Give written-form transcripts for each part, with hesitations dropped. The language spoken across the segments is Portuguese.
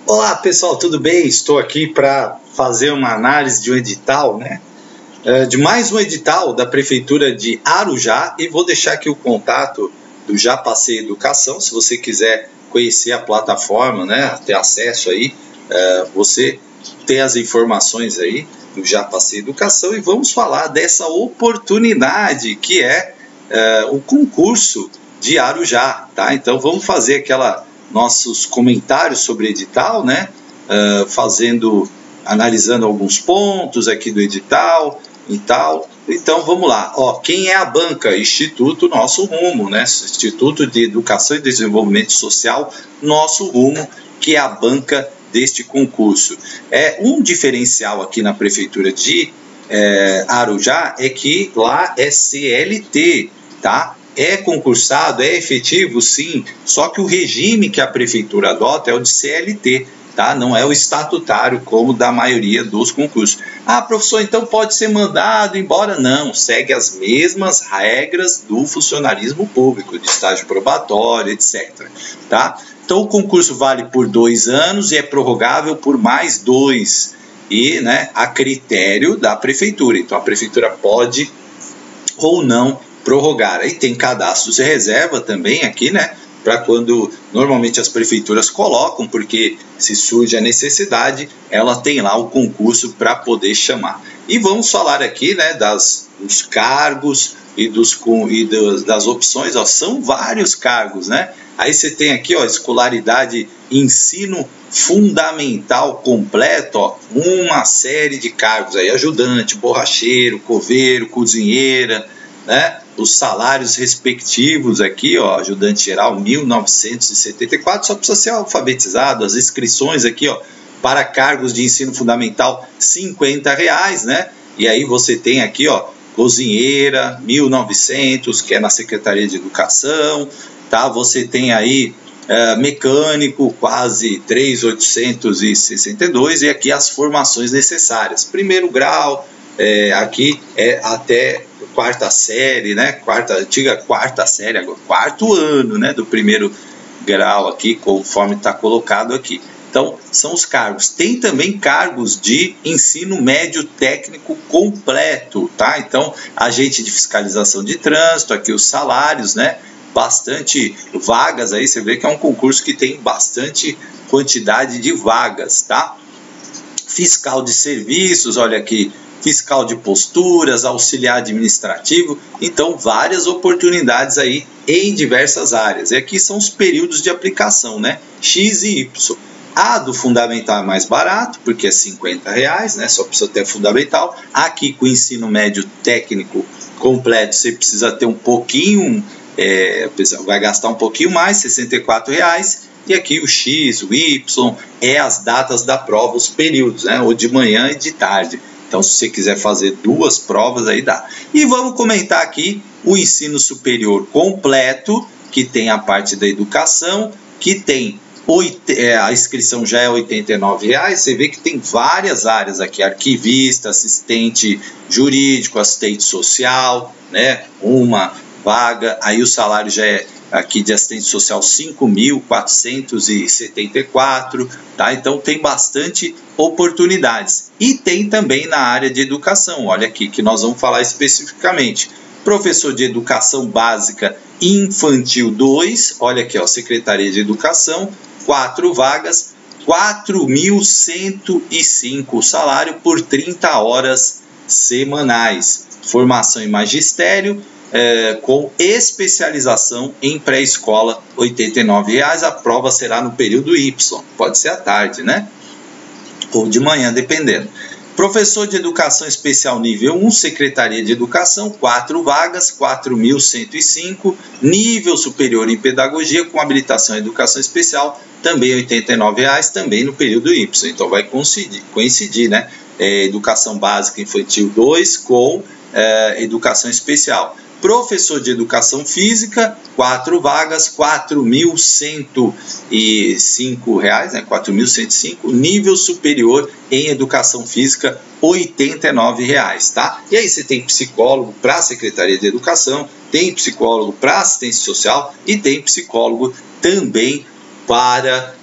Olá pessoal, tudo bem? Estou aqui para fazer uma análise de um edital, de mais um edital da Prefeitura de Arujá, e vou deixar aqui o contato do Já Passei Educação. Se você quiser conhecer a plataforma, ter acesso aí, você tem as informações aí do Já Passei Educação, e vamos falar dessa oportunidade que é o concurso de Arujá, tá? Então vamos fazer nossos comentários sobre edital, analisando alguns pontos aqui do edital e tal. Então vamos lá. Quem é a banca? Instituto Nosso Rumo, Instituto de Educação e Desenvolvimento Social Nosso Rumo, que é a banca deste concurso. Um diferencial aqui na Prefeitura de Arujá é que lá é CLT, tá? É concursado, é efetivo, sim, só que o regime que a Prefeitura adota é o de CLT, tá? Não é o estatutário como da maioria dos concursos. Ah, professor, então pode ser mandado embora? Não, segue as mesmas regras do funcionalismo público, de estágio probatório, etc. Tá? Então o concurso vale por 2 anos e é prorrogável por mais 2, e a critério da Prefeitura. Então a Prefeitura pode ou não prorrogar. Aí tem cadastros de reserva também aqui, para quando normalmente as prefeituras colocam, porque se surge a necessidade, ela tem lá o concurso para poder chamar. E vamos falar aqui, dos cargos e das opções. São vários cargos, Aí você tem aqui, escolaridade ensino fundamental completo, uma série de cargos aí: ajudante, borracheiro, coveiro, cozinheira, os salários respectivos aqui, ajudante geral, R$ 1.974, só precisa ser alfabetizado. As inscrições aqui, para cargos de ensino fundamental, R$ 50, E aí você tem aqui, cozinheira, 1.900, que é na Secretaria de Educação, tá? Você tem aí mecânico, quase 3.862, e aqui as formações necessárias. Primeiro grau, aqui é até quarta série, antiga quarta série, agora quarto ano, do primeiro grau aqui, conforme está colocado aqui. Então, são os cargos. Tem também cargos de ensino médio técnico completo, tá? Então, agente de fiscalização de trânsito, aqui os salários, bastante vagas aí, você vê que é um concurso que tem bastante quantidade de vagas, tá? Fiscal de serviços, olha aqui, fiscal de posturas, auxiliar administrativo. Então várias oportunidades aí em diversas áreas. E aqui são os períodos de aplicação, X e Y. A do fundamental é mais barato, porque é R$ 50, só precisa ter fundamental. Aqui com o ensino médio técnico completo, você precisa ter um pouquinho, vai gastar um pouquinho mais, R$ 64. E aqui o X, o Y, as datas da prova, os períodos, ou de manhã e de tarde. Então, se você quiser fazer 2 provas, aí dá. E vamos comentar aqui o ensino superior completo, que tem a parte da educação, que tem a inscrição já é R$ 89. Você vê que tem várias áreas aqui: arquivista, assistente jurídico, assistente social, uma vaga. Aí o salário já é aqui de assistente social R$ 5.474, tá? Então tem bastante oportunidades. E tem também na área de educação, olha aqui, que nós vamos falar especificamente. Professor de Educação Básica Infantil 2, olha aqui, Secretaria de Educação, 4 vagas, R$ 4.105 o salário por 30 horas semanais. Formação em magistério, com especialização em pré-escola, R$ 89. A prova será no período Y, pode ser à tarde, ou de manhã, dependendo. Professor de Educação Especial nível 1, Secretaria de Educação, 4 vagas, R$ 4.105. Nível superior em Pedagogia, com habilitação em Educação Especial, também R$ 89, também no período Y. Então vai coincidir, Educação Básica Infantil 2 com Educação Especial. Professor de Educação Física, 4 vagas, R$ 4.105, R$ 4.105. Nível superior em Educação Física, R$ 89, tá? E aí você tem psicólogo para a Secretaria de Educação, tem psicólogo para assistência social e tem psicólogo também para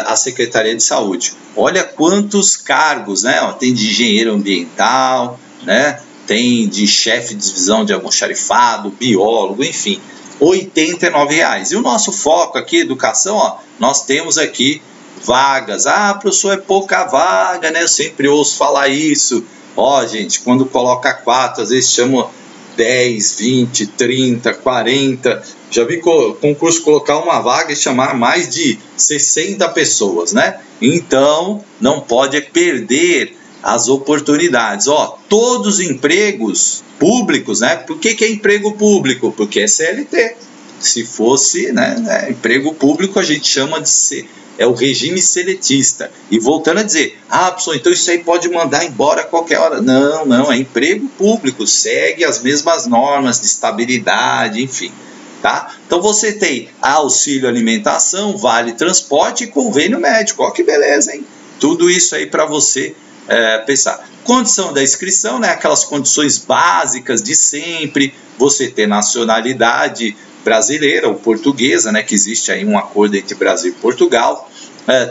a Secretaria de Saúde. Olha quantos cargos, né? Tem de engenheiro ambiental, né? Tem de chefe de divisão de almoxarifado, biólogo, enfim, R$ 89,00. E o nosso foco aqui, educação, ó, nós temos aqui vagas. Ah, professor, é pouca vaga, né? Eu sempre ouço falar isso. Ó, gente, quando coloca 4, às vezes chama 10, 20, 30, 40. Já vi concurso colocar uma vaga e chamar mais de 60 pessoas, né? Então, não pode perder as oportunidades. Ó, todos os empregos públicos, né? Por que é emprego público? Porque é CLT. Se fosse, né, emprego público, a gente chama de o regime seletista. E voltando a dizer, professor, então isso aí pode mandar embora a qualquer hora. Não, é emprego público, segue as mesmas normas de estabilidade, enfim. Tá? Então você tem auxílio alimentação, vale transporte e convênio médico. Ó que beleza, hein? Tudo isso aí para você pensar. Condição da inscrição, né? Aquelas condições básicas de sempre, você ter nacionalidade brasileira ou portuguesa, né? Que existe aí um acordo entre Brasil e Portugal,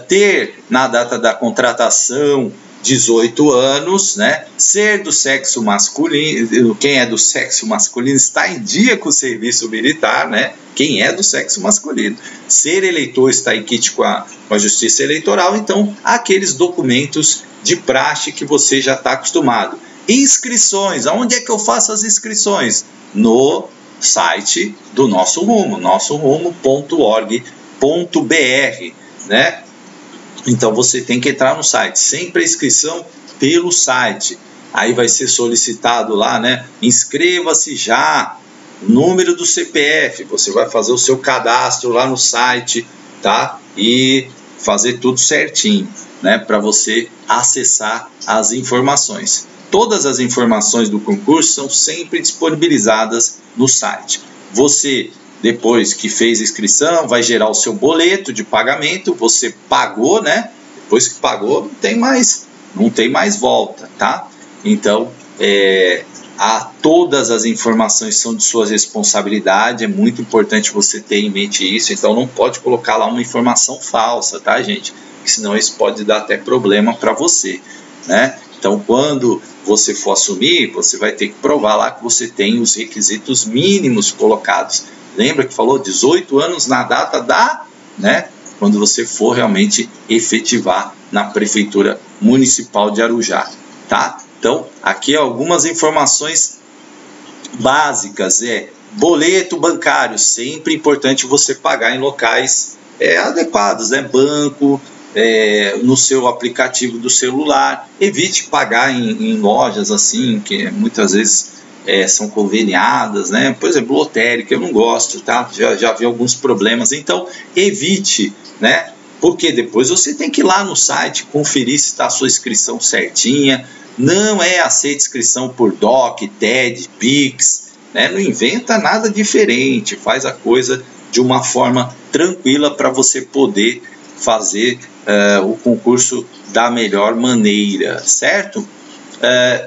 ter na data da contratação 18 anos, né? Ser do sexo masculino, quem é do sexo masculino está em dia com o serviço militar, né? Quem é do sexo masculino. Ser eleitor está em kit com a Justiça Eleitoral, então aqueles documentos de praxe que você já está acostumado. Inscrições, aonde é que eu faço as inscrições? No site do Nosso Rumo, nossorumo.org.br, né? Então você tem que entrar no site, sempre a inscrição pelo site. Aí vai ser solicitado lá, né? Inscreva-se já, número do CPF, você vai fazer o seu cadastro lá no site, tá? E fazer tudo certinho, né? Para você acessar as informações. Todas as informações do concurso são sempre disponibilizadas no site. Você, depois que fez a inscrição, vai gerar o seu boleto de pagamento, você pagou, né? Depois que pagou, não tem mais volta, tá? Então, todas as informações são de sua responsabilidade, é muito importante você ter em mente isso, então não pode colocar lá uma informação falsa, tá, gente? Senão isso pode dar até problema para você, né? Então, quando você for assumir, você vai ter que provar lá que você tem os requisitos mínimos colocados. Lembra que falou 18 anos na data né? Quando você for realmente efetivar na Prefeitura Municipal de Arujá, tá? Então, aqui algumas informações básicas. Boleto bancário, sempre importante você pagar em locais adequados, né? Banco, no seu aplicativo do celular. Evite pagar em lojas assim, que muitas vezes são conveniadas, né? Por exemplo, lotérica, eu não gosto, tá? Já vi alguns problemas, então evite, né? Porque depois você tem que ir lá no site conferir se está a sua inscrição certinha. Não é aceita inscrição por DOC, TED, PIX, né? Não inventa nada diferente, faz a coisa de uma forma tranquila para você poder fazer o concurso da melhor maneira, certo?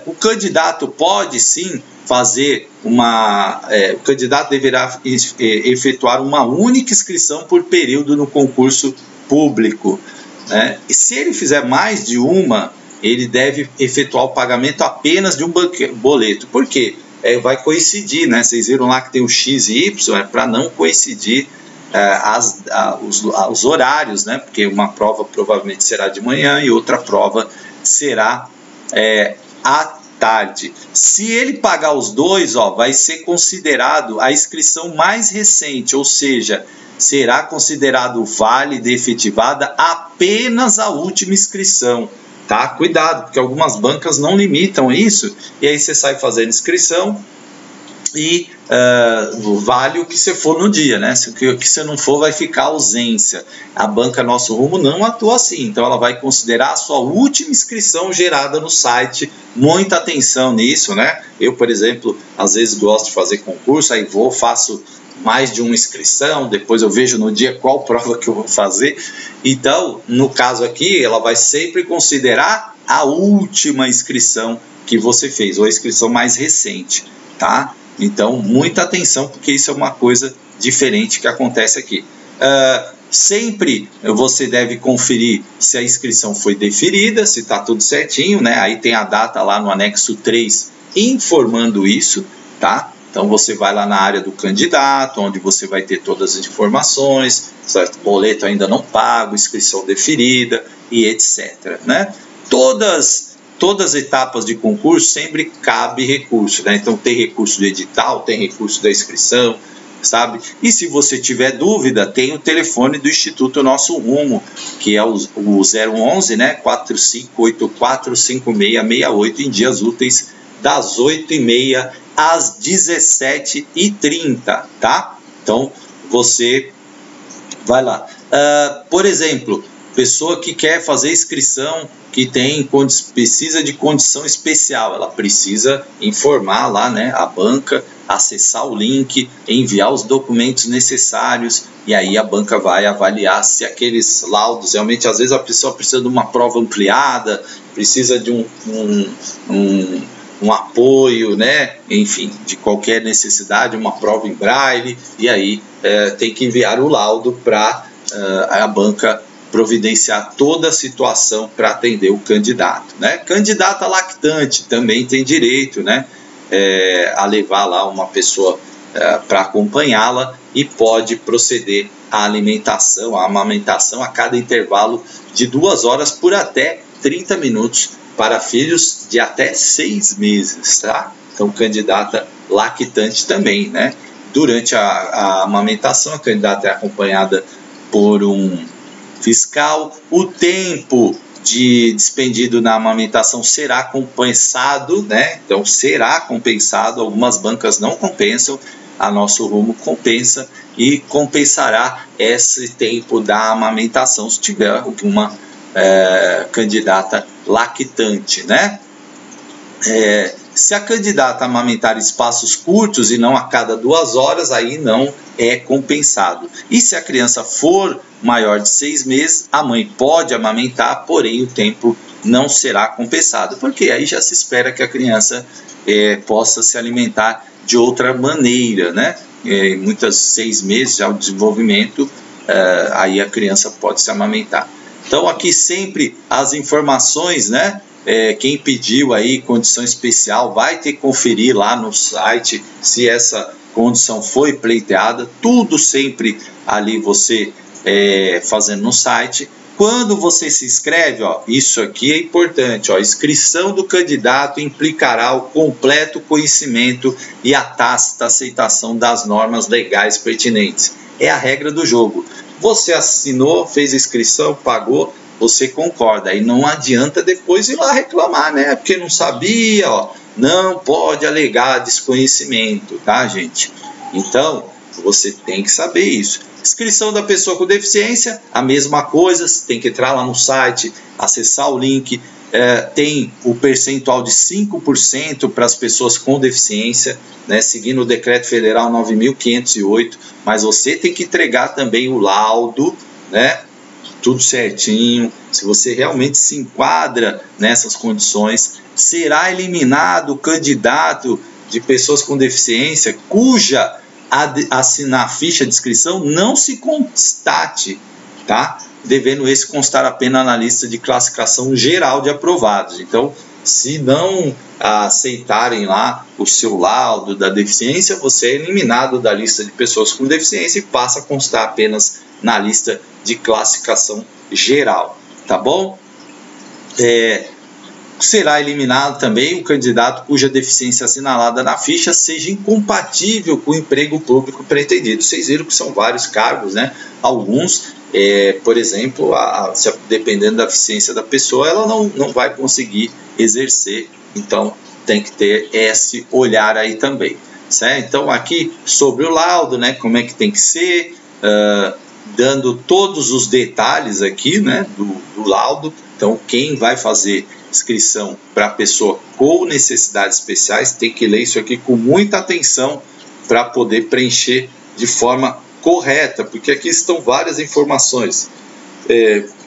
O candidato pode sim fazer o candidato deverá efetuar uma única inscrição por período no concurso público, né? E se ele fizer mais de uma, ele deve efetuar o pagamento apenas de um boleto. Por quê? Vai coincidir, né? Vocês viram lá que tem o X e Y, para não coincidir os horários, né? Porque uma prova provavelmente será de manhã e outra prova será à tarde. Se ele pagar os dois, vai ser considerado a inscrição mais recente, ou seja, será considerado válida e efetivada apenas a última inscrição, tá? Cuidado, porque algumas bancas não limitam isso, e aí você sai fazendo inscrição e vale o que você for no dia, né? Se o que você não for, vai ficar ausência. A banca Nosso Rumo não atua assim, então ela vai considerar a sua última inscrição gerada no site. Muita atenção nisso, né? Eu, por exemplo, às vezes gosto de fazer concurso, aí faço mais de uma inscrição, depois eu vejo no dia qual prova que eu vou fazer. Então, no caso aqui, ela vai sempre considerar a última inscrição que você fez, ou a inscrição mais recente, tá? Então, muita atenção, porque isso é uma coisa diferente que acontece aqui. Sempre você deve conferir se a inscrição foi deferida, se está tudo certinho, né? Aí tem a data lá no anexo 3 informando isso, tá? Então você vai lá na área do candidato, onde você vai ter todas as informações, certo? Boleto ainda não pago, inscrição deferida e etc, né? Todas as etapas de concurso sempre cabe recurso, né? Então tem recurso do edital, tem recurso da inscrição, sabe? E se você tiver dúvida, tem o telefone do Instituto Nosso Rumo, que é o 011, né? 45845668, em dias úteis, das 8h30 às 17h30, tá? Então você vai lá. Por exemplo, pessoa que quer fazer inscrição, que precisa de condição especial, ela precisa informar lá, né, a banca, acessar o link, enviar os documentos necessários, e aí a banca vai avaliar se aqueles laudos, realmente às vezes a pessoa precisa de uma prova ampliada, precisa de um apoio, né, enfim, de qualquer necessidade, uma prova em braille, e aí tem que enviar o laudo para a banca providenciar toda a situação para atender o candidato, né? Candidata lactante também tem direito, né, a levar lá uma pessoa para acompanhá-la, e pode proceder à alimentação, à amamentação a cada intervalo de 2 horas por até 30 minutos para filhos de até 6 meses, tá? Então, candidata lactante também, né? Durante a amamentação, a candidata é acompanhada por um fiscal. O tempo despendido na amamentação será compensado, né? Então será compensado. Algumas bancas não compensam, a Nosso Rumo compensa e compensará esse tempo da amamentação se tiver alguma candidata lactante, né? Se a candidata amamentar espaços curtos e não a cada 2 horas, aí não é compensado. E se a criança for maior de 6 meses, a mãe pode amamentar, porém o tempo não será compensado, porque aí já se espera que a criança possa se alimentar de outra maneira, né? Muitas 6 meses já o desenvolvimento, aí a criança pode se amamentar. Então aqui sempre as informações, né? Quem pediu aí condição especial vai ter que conferir lá no site se essa condição foi pleiteada, tudo sempre ali você fazendo no site. Quando você se inscreve, ó, isso aqui é importante, ó, inscrição do candidato implicará o completo conhecimento e a tácita aceitação das normas legais pertinentes. É a regra do jogo. Você assinou, fez a inscrição, pagou, você concorda. Aí não adianta depois ir lá reclamar, né? Porque não sabia, ó. Não pode alegar desconhecimento, tá, gente? Então, você tem que saber isso. Inscrição da pessoa com deficiência, a mesma coisa, você tem que entrar lá no site, acessar o link, tem o percentual de 5% para as pessoas com deficiência, né, seguindo o Decreto Federal 9.508, mas você tem que entregar também o laudo, né, tudo certinho, se você realmente se enquadra nessas condições. Será eliminado o candidato de pessoas com deficiência cuja assinar a ficha de inscrição não se constate, tá? Devendo esse constar apenas na lista de classificação geral de aprovados. Então, se não aceitarem lá o seu laudo da deficiência, você é eliminado da lista de pessoas com deficiência e passa a constar apenas na lista de classificação geral, tá bom? Será eliminado também o candidato cuja deficiência assinalada na ficha seja incompatível com o emprego público pretendido. Vocês viram que são vários cargos, né? Alguns, por exemplo, dependendo da deficiência da pessoa, ela não vai conseguir exercer. Então, tem que ter esse olhar aí também, certo? Então, aqui sobre o laudo, né? Como é que tem que ser, dando todos os detalhes aqui, né? Do laudo. Então, quem vai fazer inscrição para pessoa com necessidades especiais tem que ler isso aqui com muita atenção para poder preencher de forma correta, porque aqui estão várias informações.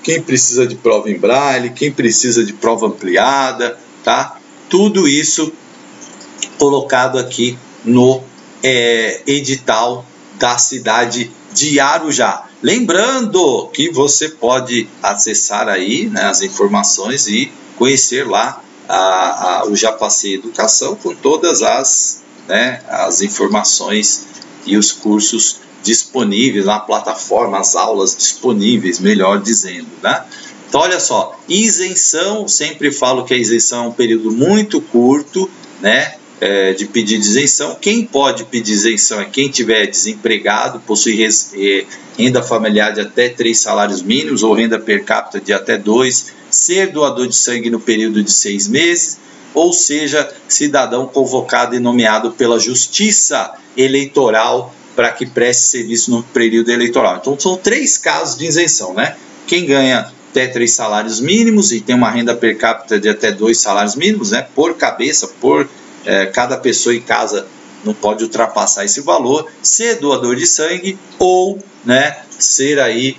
Quem precisa de prova em braille, quem precisa de prova ampliada, tá? Tudo isso colocado aqui no edital da cidade de Arujá. Lembrando que você pode acessar aí, né, as informações e conhecer lá o Já Passei Educação com todas as informações e os cursos disponíveis na plataforma, as aulas disponíveis, melhor dizendo, né? Então, olha só, isenção, sempre falo que a isenção é um período muito curto, né, de pedir de isenção. Quem pode pedir isenção é quem tiver desempregado, possui renda familiar de até 3 salários mínimos ou renda per capita de até 2, ser doador de sangue no período de 6 meses, ou seja, cidadão convocado e nomeado pela Justiça Eleitoral para que preste serviço no período eleitoral. Então, são 3 casos de isenção, né? Quem ganha até 3 salários mínimos e tem uma renda per capita de até 2 salários mínimos, né, por cabeça, cada pessoa em casa não pode ultrapassar esse valor, ser doador de sangue ou, né, ser aí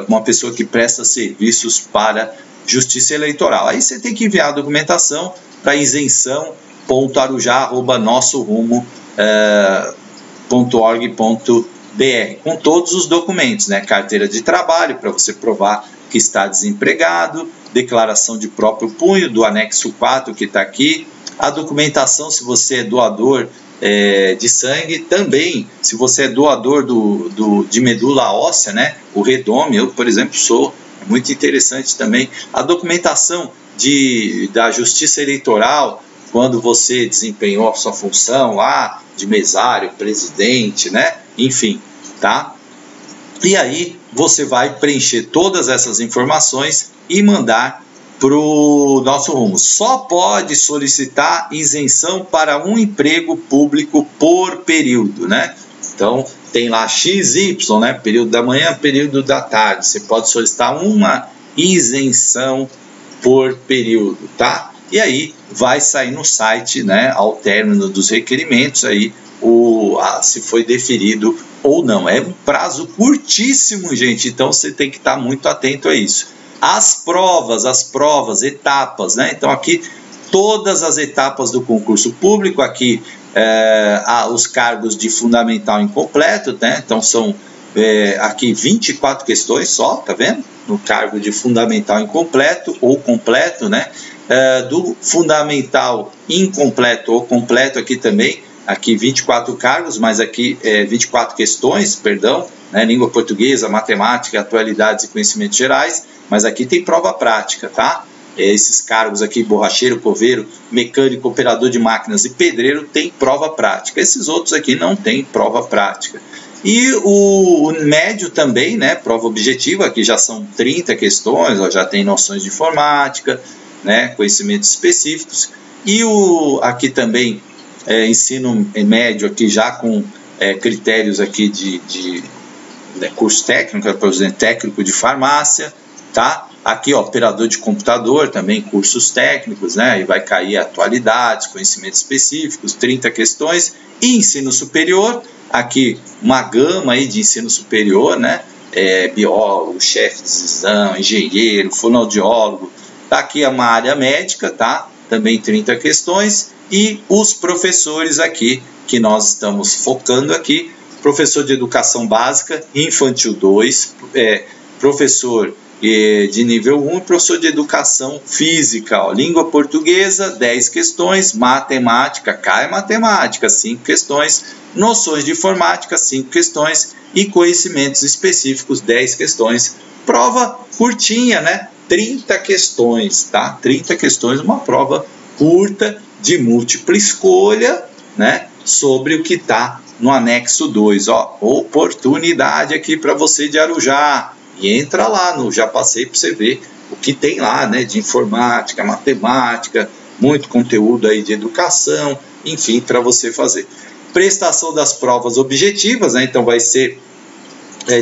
uma pessoa que presta serviços para Justiça Eleitoral. Aí você tem que enviar a documentação para isenção.arujá@nossorumo.org.br com todos os documentos, né, carteira de trabalho para você provar que está desempregado, declaração de próprio punho do anexo 4 que está aqui, a documentação se você é doador de sangue, também se você é doador de medula óssea, né, o redome, eu por exemplo sou, é muito interessante também, a documentação da Justiça Eleitoral, quando você desempenhou a sua função lá, de mesário, presidente, né, enfim, tá? E aí você vai preencher todas essas informações e mandar para o Nosso Rumo. Só pode solicitar isenção para um emprego público por período, né? Então, tem lá XY, né? Período da manhã, período da tarde. Você pode solicitar uma isenção por período, tá? E aí vai sair no site, né, ao término dos requerimentos, aí, se foi deferido ou não. É um prazo curtíssimo, gente, então você tem que estar muito atento a isso. As provas, etapas, né? Então aqui todas as etapas do concurso público, aqui os cargos de fundamental incompleto, né? Então são aqui 24 questões só, tá vendo? No cargo de fundamental incompleto ou completo, né? Do fundamental incompleto ou completo aqui também, aqui 24 cargos, mas aqui 24 questões, perdão, né? Língua portuguesa, matemática, atualidades e conhecimentos gerais, mas aqui tem prova prática, tá? Esses cargos aqui, borracheiro, coveiro, mecânico, operador de máquinas e pedreiro, tem prova prática. Esses outros aqui não tem prova prática. E o médio também, né? Prova objetiva, aqui já são 30 questões, ó, já tem noções de informática, né? Conhecimentos específicos. E aqui também ensino médio, aqui já com critérios aqui de curso técnico, por exemplo, técnico de farmácia, tá? Aqui, ó, operador de computador, também cursos técnicos, né? E vai cair atualidades, conhecimentos específicos, 30 questões. E ensino superior, aqui uma gama aí de ensino superior, né? Biólogo, chefe de exame, engenheiro, fonoaudiólogo. Tá aqui uma área médica, tá? Também 30 questões. E os professores aqui, que nós estamos focando aqui, professor de educação básica, infantil 2, professor de nível 1, professor de educação física, ó, língua portuguesa, 10 questões, matemática, cai matemática, 5 questões, noções de informática, 5 questões e conhecimentos específicos, 10 questões. Prova curtinha, né? 30 questões, tá? 30 questões, uma prova curta de múltipla escolha, né? Sobre o que está no anexo 2, ó, oportunidade aqui para você de Arujá. E entra lá no Já Passei para você ver o que tem lá, né, de informática, matemática, muito conteúdo aí de educação, enfim, para você fazer. Prestação das provas objetivas, né, então vai ser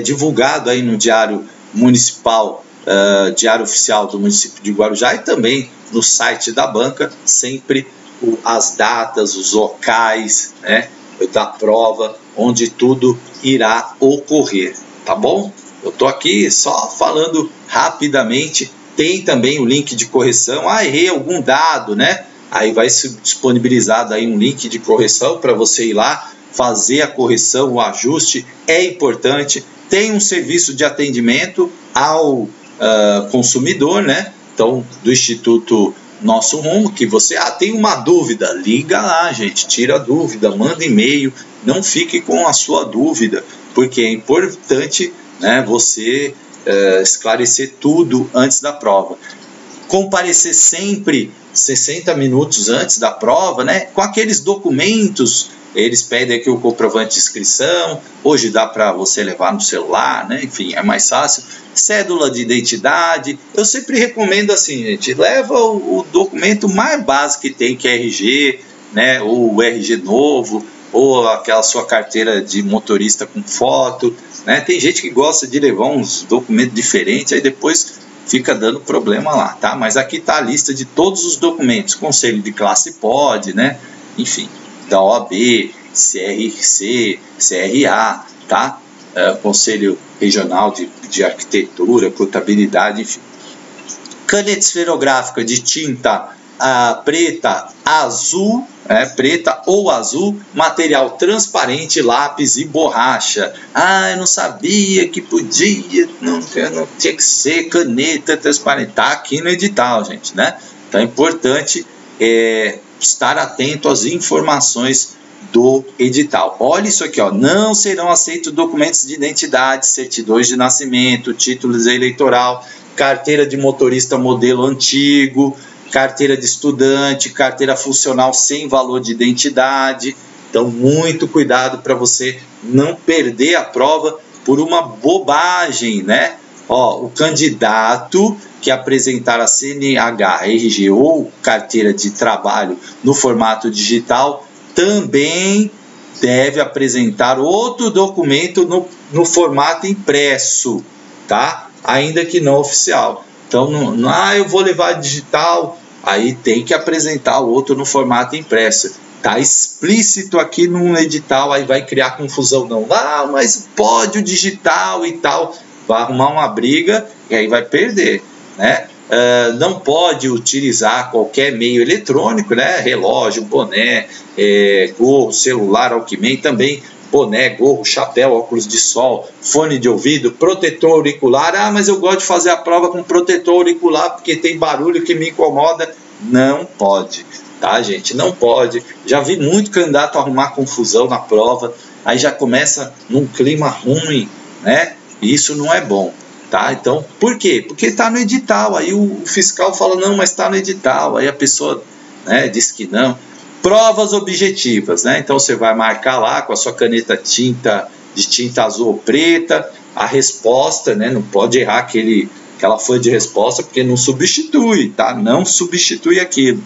divulgado aí no Diário Municipal, Diário Oficial do município de Guarujá e também no site da banca, sempre as datas, os locais, né, da prova, onde tudo irá ocorrer, tá bom? Eu estou aqui só falando rapidamente, tem também o link de correção, errei algum dado, né? Aí vai ser disponibilizado aí um link de correção para você ir lá fazer a correção, o ajuste é importante. Tem um serviço de atendimento ao consumidor, né? Então, do Instituto Nosso Rumo, que você tem uma dúvida, liga lá, gente, tira a dúvida, manda e-mail, não fique com a sua dúvida, porque é importante, né, você esclarecer tudo antes da prova. Comparecer sempre 60 minutos antes da prova, né, com aqueles documentos. Eles pedem aqui o comprovante de inscrição, hoje dá para você levar no celular, né? Enfim, é mais fácil. Cédula de identidade, eu sempre recomendo assim, gente, leva o documento mais básico que tem, que é RG, né? Ou o RG novo, ou aquela sua carteira de motorista com foto, né? Tem gente que gosta de levar uns documentos diferentes, aí depois fica dando problema lá, tá? Mas aqui está a lista de todos os documentos, conselho de classe pode, né? Enfim, da OAB, CRC, CRA, tá? Conselho Regional de Arquitetura, Contabilidade, enfim. Caneta esferográfica de tinta preta, azul, preta ou azul, material transparente, lápis e borracha. Eu não sabia que podia, não tinha que ser caneta transparente. Tá aqui no edital, gente, né? Então é importante estar atento às informações do edital. Olha isso aqui, ó. Não serão aceitos documentos de identidade, certidões de nascimento, títulos eleitoral, carteira de motorista modelo antigo, carteira de estudante, carteira funcional sem valor de identidade. Então, muito cuidado para você não perder a prova por uma bobagem, né? Ó, o candidato que apresentar a CNH, RG ou carteira de trabalho no formato digital também deve apresentar outro documento no formato impresso, tá? Ainda que não oficial. Então, eu vou levar digital, aí tem que apresentar o outro no formato impresso. Tá explícito aqui no edital, aí vai criar confusão não. Mas pode o digital e tal. Vai arrumar uma briga e aí vai perder, né? Não pode utilizar qualquer meio eletrônico, né? Relógio, boné, gorro, celular, Walkman, também boné, gorro, chapéu, óculos de sol, fone de ouvido, protetor auricular. Mas eu gosto de fazer a prova com protetor auricular porque tem barulho que me incomoda. Não pode, tá, gente? Não pode. Já vi muito candidato arrumar confusão na prova, aí já começa num clima ruim, né? E isso não é bom, tá? Então, por quê? Porque está no edital, aí o fiscal fala, não, mas está no edital, aí a pessoa, né, diz que não. Provas objetivas, né? Então você vai marcar lá com a sua caneta de tinta azul ou preta, a resposta, né? Não pode errar aquela folha de resposta, porque não substitui, tá? Não substitui aquilo.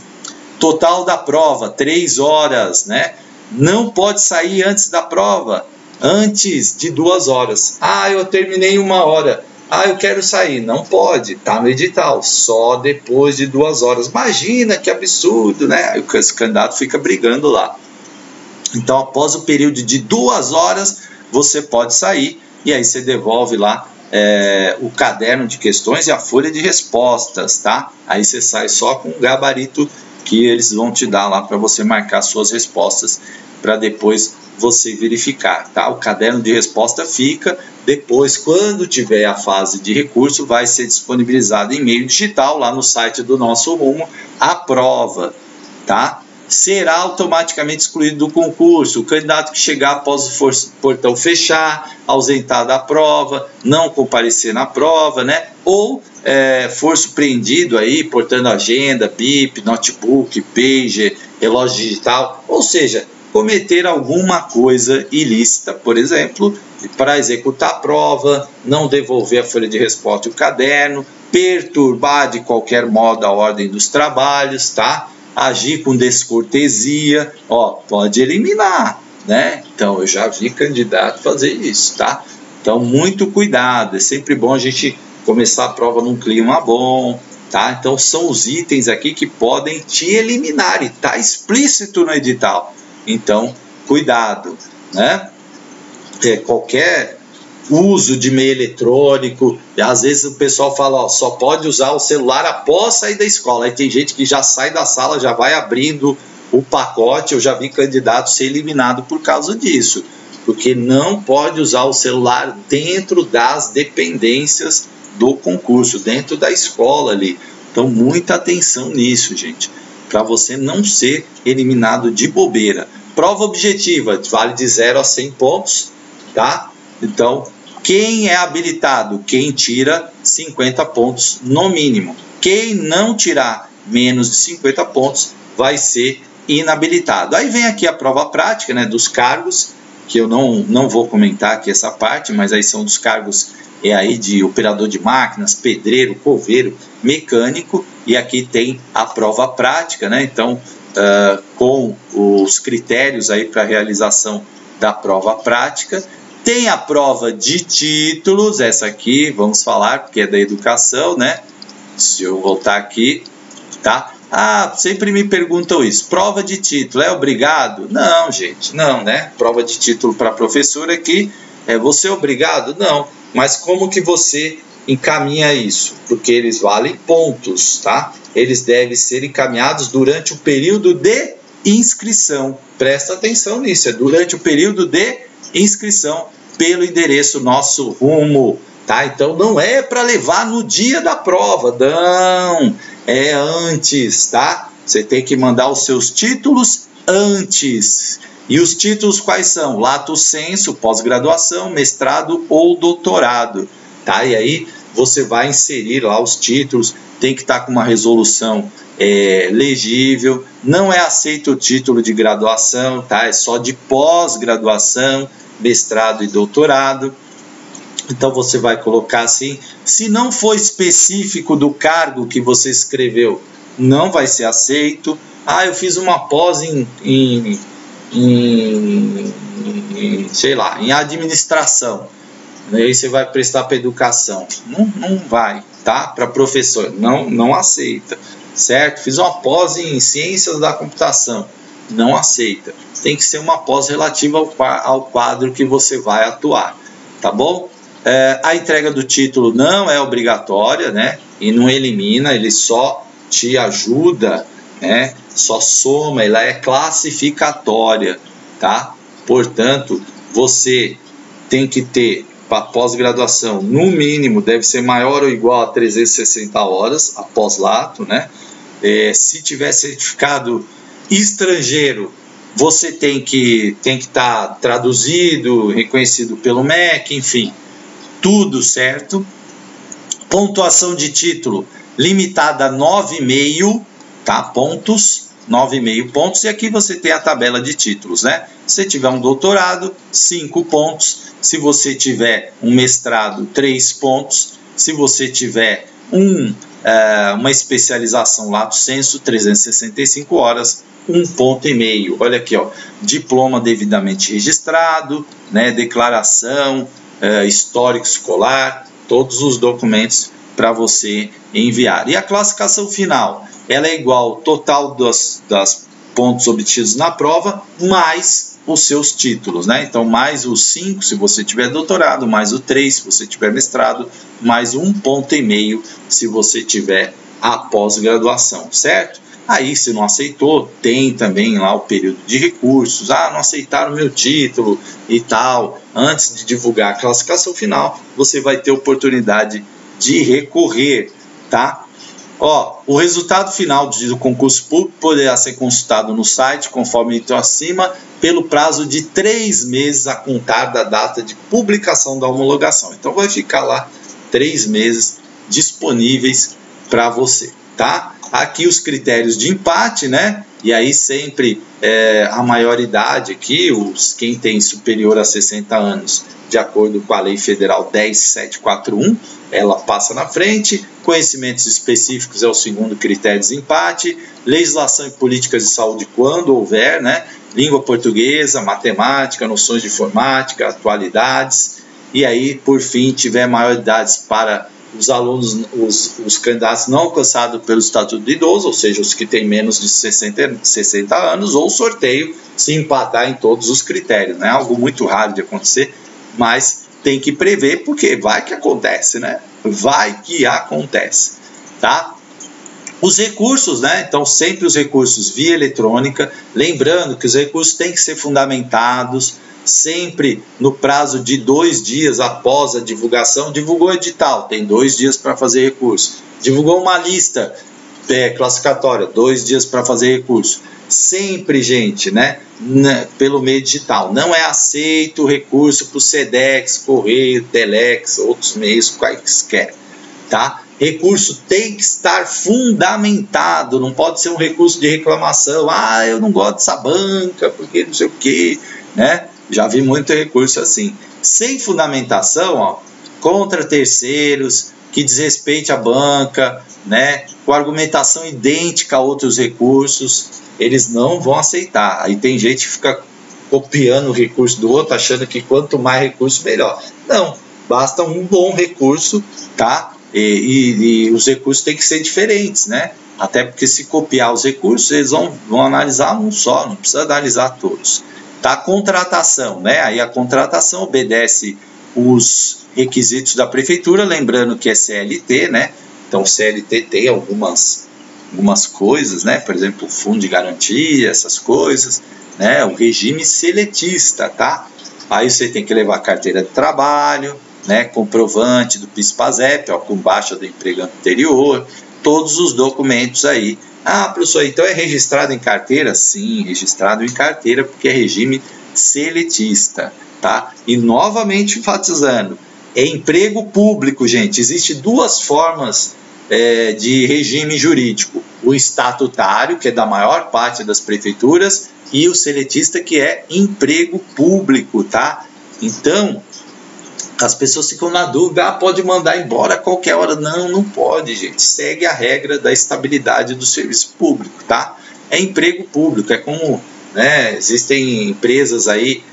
Total da prova, 3 horas, né? Não pode sair antes da prova, antes de 2 horas. Eu terminei 1 hora. Eu quero sair. Não pode, tá no edital, só depois de 2 horas. Imagina que absurdo, né? Aí o candidato fica brigando lá. Então, após o período de 2 horas, você pode sair e aí você devolve lá o caderno de questões e a folha de respostas, tá? Aí você sai só com o gabarito que eles vão te dar lá para você marcar suas respostas para depois você verificar, tá? O caderno de resposta fica, depois, quando tiver a fase de recurso, vai ser disponibilizado em meio digital lá no site do Nosso Rumo a prova, tá? Será automaticamente excluído do concurso o candidato que chegar após o portão fechar, ausentar da prova, não comparecer na prova, né? Ou for surpreendido aí portando agenda, bip, notebook, pager, relógio digital, ou seja, cometer alguma coisa ilícita, por exemplo, para executar a prova, não devolver a folha de resposta e o caderno, perturbar de qualquer modo a ordem dos trabalhos, tá? Agir com descortesia, pode eliminar, né? Então, eu já vi candidato fazer isso, tá? Então, muito cuidado, é sempre bom a gente começar a prova num clima bom, tá? Então, são os itens aqui que podem te eliminar e tá explícito no edital. Então, cuidado, né? Qualquer uso de meio eletrônico, às vezes o pessoal fala, só pode usar o celular após sair da escola. Aí tem gente que já sai da sala, já vai abrindo o pacote, eu já vi candidato ser eliminado por causa disso, porque não pode usar o celular dentro das dependências do concurso, dentro da escola ali. Então, muita atenção nisso, gente, para você não ser eliminado de bobeira. Prova objetiva, vale de 0 a 100 pontos, tá? Então, quem é habilitado? Quem tira 50 pontos no mínimo. Quem não tirar menos de 50 pontos vai ser inabilitado. Aí vem aqui a prova prática, né, dos cargos, que eu não vou comentar aqui essa parte, mas aí são dos cargos aí de operador de máquinas, pedreiro, coveiro, mecânico, e aqui tem a prova prática, né? Então, com os critérios aí para a realização da prova prática. Tem a prova de títulos, essa aqui, vamos falar, porque é da educação, né? Se eu voltar aqui, tá? Sempre me perguntam isso. Prova de título é obrigado? Não, gente, não, né? Prova de título para professor aqui, você é obrigado? Não. Mas como que você encaminha isso? Porque eles valem pontos, tá? Eles devem ser encaminhados durante o período de inscrição. Presta atenção nisso, é durante o período de inscrição pelo endereço Nosso Rumo, tá? Então não é para levar no dia da prova, não, é antes, tá? Você tem que mandar os seus títulos antes. E os títulos quais são? Lato sensu, pós-graduação, mestrado ou doutorado, tá? E aí você vai inserir lá os títulos, tem que estar com uma resolução legível, não é aceito o título de graduação, tá? É só de pós-graduação, mestrado e doutorado. Então você vai colocar assim, se não for específico do cargo que você escreveu, não vai ser aceito. Eu fiz uma pós sei lá, em administração. Aí você vai prestar para educação. Não vai, tá? Para professor, não aceita, certo? Fiz uma pós em ciências da computação, não aceita. Tem que ser uma pós relativa ao quadro que você vai atuar, tá bom? A entrega do título não é obrigatória, né? E não elimina, ele só te ajuda, né? Só soma, ela é classificatória, tá? Portanto, você tem que ter, para pós-graduação, no mínimo, deve ser maior ou igual a 360 horas, após lato, né? Se tiver certificado estrangeiro, você tem que estar traduzido, reconhecido pelo MEC, enfim, tudo certo. Pontuação de título limitada a 9,5, tá? Pontos, 9,5 pontos, e aqui você tem a tabela de títulos, né? Se você tiver um doutorado, 5 pontos. Se você tiver um mestrado, 3 pontos. Se você tiver uma especialização lato sensu, 365 horas, 1,5 ponto. Olha aqui, ó, diploma devidamente registrado, né? Declaração, histórico escolar, todos os documentos para você enviar. E a classificação final, ela é igual ao total das pontos obtidos na prova, mais os seus títulos, né? Então, mais os 5 se você tiver doutorado, mais o 3 se você tiver mestrado, mais 1,5 ponto se você tiver a pós-graduação, certo? Aí, se não aceitou, tem também lá o período de recursos. Não aceitaram meu título e tal. Antes de divulgar a classificação final, você vai ter oportunidade de recorrer, tá? O resultado final do concurso público poderá ser consultado no site, conforme dito acima, pelo prazo de 3 meses a contar da data de publicação da homologação. Então, vai ficar lá 3 meses disponíveis para você, tá? Aqui os critérios de empate, né? E aí sempre a maioridade aqui, quem tem superior a 60 anos, de acordo com a Lei Federal 10.741, ela passa na frente. Conhecimentos específicos é o segundo critério de empate. Legislação e políticas de saúde, quando houver, né? Língua portuguesa, matemática, noções de informática, atualidades. E aí, por fim, tiver maioridades para os alunos, os candidatos não alcançados pelo Estatuto do Idoso, ou seja, os que têm menos de 60 anos, ou sorteio, se empatar em todos os critérios, né? Algo muito raro de acontecer, mas tem que prever, porque vai que acontece, né? Vai que acontece, tá? Os recursos, né? Então, sempre os recursos via eletrônica. Lembrando que os recursos têm que ser fundamentados, sempre no prazo de 2 dias após a divulgação. Divulgou edital, tem 2 dias para fazer recurso. Divulgou uma lista classificatória, 2 dias para fazer recurso. Sempre, gente, né? Pelo meio digital. Não é aceito recurso para o SEDEX, Correio, Telex, outros meios quaisquer, tá? Recurso tem que estar fundamentado, não pode ser um recurso de reclamação. Ah, eu não gosto dessa banca, porque não sei o quê, né? Já vi muito recurso assim. Sem fundamentação, ó, contra terceiros, que desrespeite a banca, né? Com argumentação idêntica a outros recursos, eles não vão aceitar. Aí tem gente que fica copiando o recurso do outro, achando que quanto mais recurso, melhor. Não, basta um bom recurso, tá? E os recursos têm que ser diferentes, né? Até porque se copiar os recursos, eles vão analisar um só, não precisa analisar todos. Tá? Contratação, né? Aí a contratação obedece os requisitos da prefeitura, lembrando que é CLT, né? Então CLT tem algumas coisas, né? Por exemplo, o fundo de garantia, essas coisas, né? O regime seletista, tá? Aí você tem que levar carteira de trabalho, né, comprovante do PIS/PASEP, ó, com baixa do emprego anterior, todos os documentos aí. Ah, professor, então é registrado em carteira? Sim, registrado em carteira, porque é regime seletista, tá? E novamente enfatizando, é emprego público, gente. Existem 2 formas de regime jurídico: o estatutário, que é da maior parte das prefeituras, e o seletista, que é emprego público, tá? Então, as pessoas ficam na dúvida, pode mandar embora a qualquer hora. Não, não pode, gente. Segue a regra da estabilidade do serviço público, tá? É emprego público, é como, né, existem empresas aí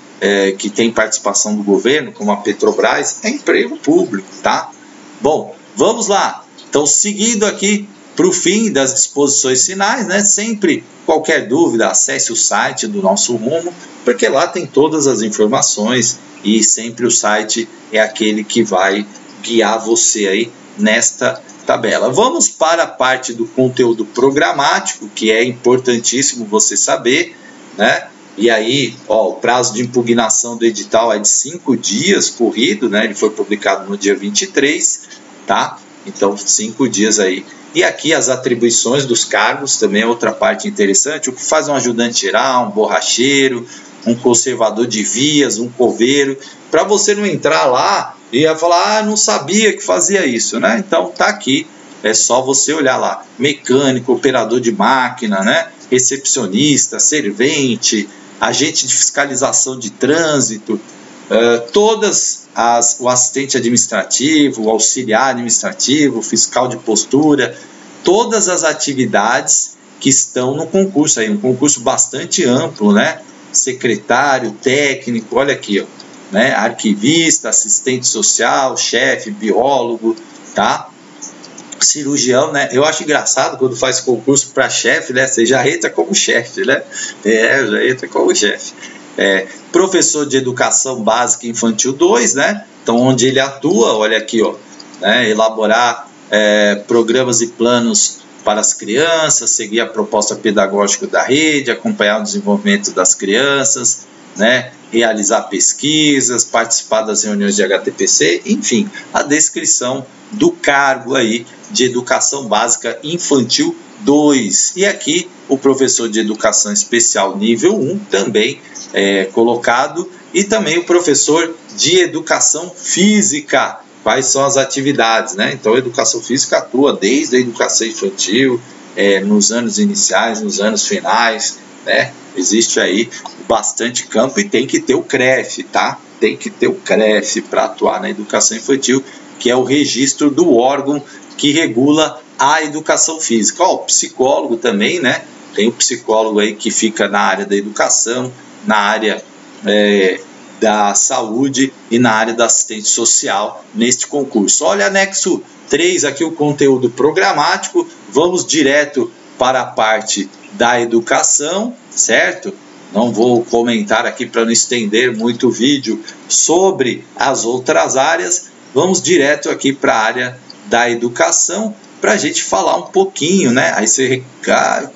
que têm participação do governo, como a Petrobras, é emprego público, tá? Bom, vamos lá. Então, seguindo aqui para o fim das disposições finais, né? Sempre, qualquer dúvida, acesse o site do Nosso Rumo, porque lá tem todas as informações e sempre o site é aquele que vai guiar você aí nesta tabela. Vamos para a parte do conteúdo programático, que é importantíssimo você saber, né? E aí, ó, o prazo de impugnação do edital é de 5 dias corrido, né? Ele foi publicado no dia 23, tá? Então, 5 dias aí. E aqui as atribuições dos cargos também é outra parte interessante. O que faz um ajudante geral, um borracheiro, um conservador de vias, um coveiro, para você não entrar lá e falar, não sabia que fazia isso, né? Então tá aqui, é só você olhar lá: mecânico, operador de máquina, né? Recepcionista, servente, agente de fiscalização de trânsito, o assistente administrativo, o auxiliar administrativo, o fiscal de postura, todas as atividades que estão no concurso aí, um concurso bastante amplo, né? Secretário, técnico, olha aqui, ó, né? Arquivista, assistente social, chefe, biólogo, tá? Cirurgião, né? Eu acho engraçado quando faz concurso para chefe, né? Você já entra como chefe, né? Já entra como chefe. Professor de educação básica infantil 2, né? Então, onde ele atua, olha aqui, ó, né? Elaborar programas e planos para as crianças, seguir a proposta pedagógica da rede, acompanhar o desenvolvimento das crianças, né? Realizar pesquisas, participar das reuniões de HTPC, enfim, a descrição do cargo aí de educação básica infantil 2. E aqui o professor de educação especial nível 1 também colocado, e também o professor de educação física. Quais são as atividades, né? Então, a educação física atua desde a educação infantil, nos anos iniciais, nos anos finais, né? Existe aí bastante campo e tem que ter o CREF, tá? Tem que ter o CREF para atuar na educação infantil, que é o registro do órgão que regula a educação física. Ó, o psicólogo também, né? Tem o psicólogo aí que fica na área da educação, na área da saúde e na área da assistência social neste concurso. Olha, anexo 3 aqui, o conteúdo programático. Vamos direto para a parte da educação, certo? Não vou comentar aqui para não estender muito o vídeo sobre as outras áreas. Vamos direto aqui para a área da educação. para a gente falar um pouquinho, né? Aí você,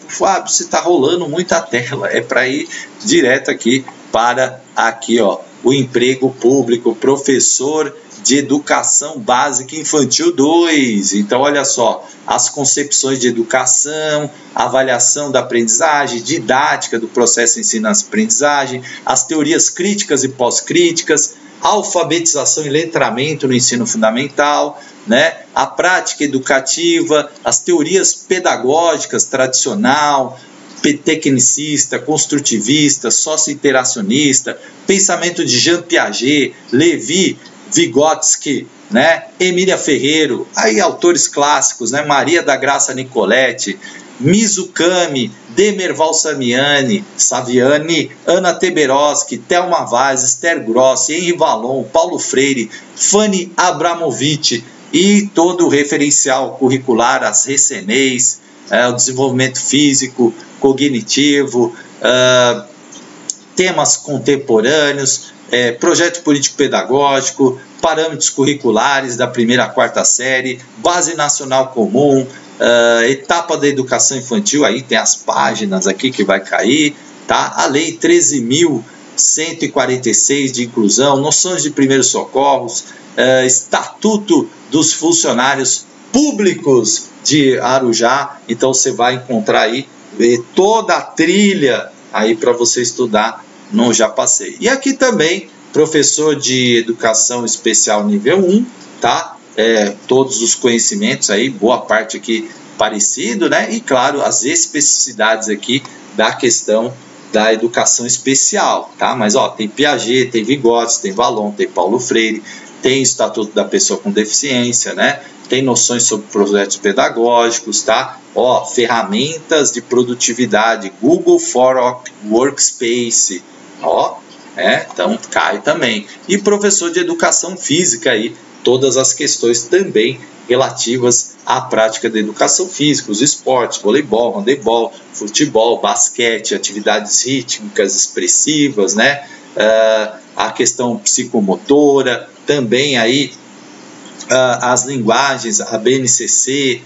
Fábio, você está rolando muita tela, é para ir direto aqui para aqui, ó, o emprego público, professor de educação básica infantil 2. Então, olha só, as concepções de educação, avaliação da aprendizagem, didática do processo ensino-aprendizagem, as teorias críticas e pós-críticas, alfabetização e letramento no ensino fundamental, né? A prática educativa, as teorias pedagógicas tradicional, tecnicista, construtivista, socio-interacionista, pensamento de Jean Piaget, Levi, Vygotsky, né? Emília Ferreiro, aí autores clássicos, né? Maria da Graça Nicoletti, Mizukami, Demerval Saviani, Ana Teberoski, Thelma Vaz, Esther Grossi, Henri Vallon, Paulo Freire, Fanny Abramovic e todo o referencial curricular, as recenês, o desenvolvimento físico, cognitivo, temas contemporâneos, projeto político-pedagógico, parâmetros curriculares da 1ª à 4ª série, base nacional comum, etapa da educação infantil, aí tem as páginas aqui que vai cair, tá? A lei 13.146 de inclusão, noções de primeiros socorros, estatuto dos funcionários públicos de Arujá. Então você vai encontrar aí toda a trilha aí para você estudar no Já Passei. E aqui também, professor de educação especial nível 1, tá? Todos os conhecimentos aí, boa parte aqui parecido, né? E claro, as especificidades aqui da questão da educação especial, tá? Mas ó, tem Piaget, tem Vygotsky, tem Vallon, tem Paulo Freire, tem Estatuto da Pessoa com Deficiência, né? Tem noções sobre projetos pedagógicos, tá? Ó, ferramentas de produtividade, Google for Workspace, ó, então cai também. E professor de educação física aí, todas as questões também relativas à prática da educação física, os esportes, voleibol, handebol, futebol, basquete, atividades rítmicas expressivas, né? A questão psicomotora, também aí as linguagens, a BNCC,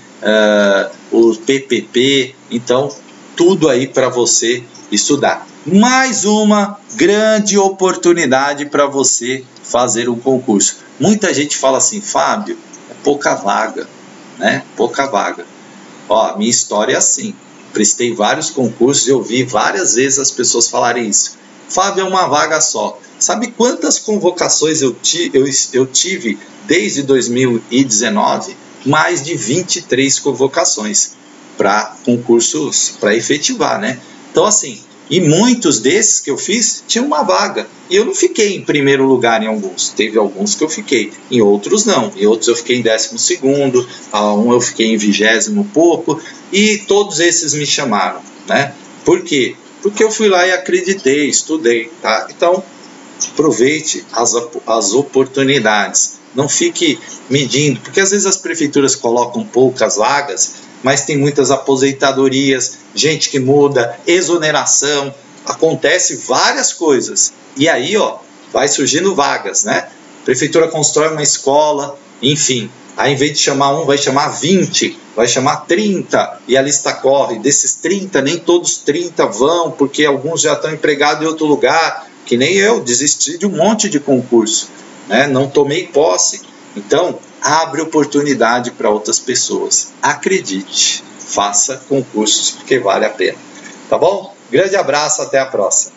o PPP, então tudo aí para você estudar. Mais uma grande oportunidade para você fazer um concurso. Muita gente fala assim, Fábio, é pouca vaga, né? Pouca vaga. Ó, minha história é assim, prestei vários concursos e eu vi várias vezes as pessoas falarem isso. Fábio, é uma vaga só. Sabe quantas convocações eu tive desde 2019? Mais de 23 convocações para concursos, para efetivar, né? Então, assim, e muitos desses que eu fiz tinham uma vaga. E eu não fiquei em primeiro lugar em alguns. Teve alguns que eu fiquei, em outros não. Em outros eu fiquei em 12º, um eu fiquei em 20º pouco. E todos esses me chamaram, né? Por quê? Porque eu fui lá e acreditei, estudei, tá? Então, aproveite as oportunidades. Não fique medindo, porque às vezes as prefeituras colocam poucas vagas, mas tem muitas aposentadorias, gente que muda, exoneração, acontece várias coisas. E aí, ó, vai surgindo vagas, né? A prefeitura constrói uma escola, enfim. Aí, em vez de chamar um, vai chamar 20, vai chamar 30, e a lista corre. Desses 30, nem todos 30 vão, porque alguns já estão empregados em outro lugar, que nem eu, desisti de um monte de concurso, né? Não tomei posse. Então, abre oportunidade para outras pessoas. Acredite, faça concursos, porque vale a pena. Tá bom? Grande abraço, até a próxima.